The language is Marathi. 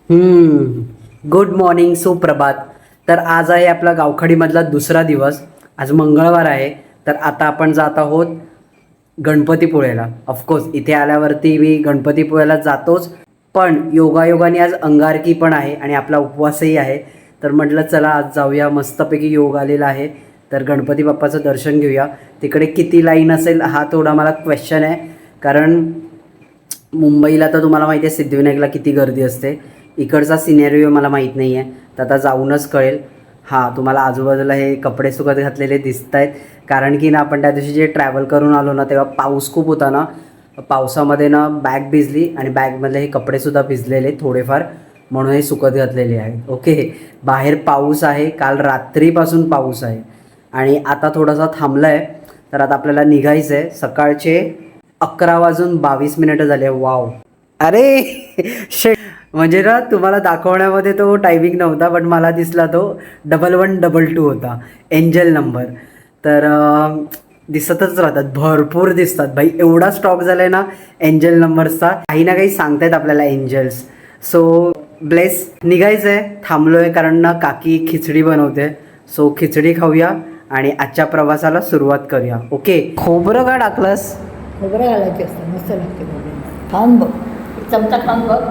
गुड मॉर्निंग, सुप्रभात. तर आज आहे आपला गावखडीमधला दुसरा दिवस. आज मंगळवार आहे. तर आता आपण जात आहोत गणपतीपुळेला. ऑफकोर्स इथे आल्यावरती मी गणपतीपुळेला जातोच, पण योगायोगाने आज अंगारकी पण आहे आणि आपला उपवासही आहे. तर म्हटलं चला आज जाऊया, मस्तपैकी योग आलेला आहे. तर गणपती बाप्पाचं दर्शन घेऊया. तिकडे किती लाईन असेल हा थोडा मला क्वेश्चन आहे, कारण मुंबईला तर तुम्हाला माहिती आहे सिद्धिविनायकला किती गर्दी असते. इकडचा सिनेरिओ मला माहीत नाही आहे, तर आता जाऊनच कळेल. हां, तुम्हाला आजूबाजूला हे कपडे सुकत घातलेले दिसत आहेत, कारण की ना आपण त्या दिवशी जे ट्रॅव्हल करून आलो ना तेव्हा पाऊस खूप होता ना. पावसामध्ये ना बॅग भिजली आणि बॅगमधले हे कपडेसुद्धा भिजलेले थोडेफार, म्हणून हे सुकत घातलेले आहेत. ओके, बाहेर पाऊस आहे, काल रात्रीपासून पाऊस आहे आणि आता थोडासा थांबला आहे. तर आता आपल्याला निघायचं आहे. सकाळचे 11:22 झाले. वाव, अरे शेट, म्हणजे ना तुम्हाला दाखवण्यामध्ये तो टायमिंग नव्हता, पण मला दिसला तो 1112 होता, एंजल नंबर. तर दिसतच राहतात, भरपूर दिसतात भाई. एवढा स्टॉक झाला आहे ना एंजल नंबर्सचा, काही ना काही सांगतायत आपल्याला एंजल्स. So bless. निघायचं आहे, थांबलो आहे कारण ना काकी खिचडी बनवते. सो खिचडी खाऊया आणि आजच्या प्रवासाला सुरुवात करूया. ओके, खोबरं का टाकलंस? खोबरं घालायची असतं, मस्त लागते खोबरं. खाऊन बघ, चमचा खाऊन बघ.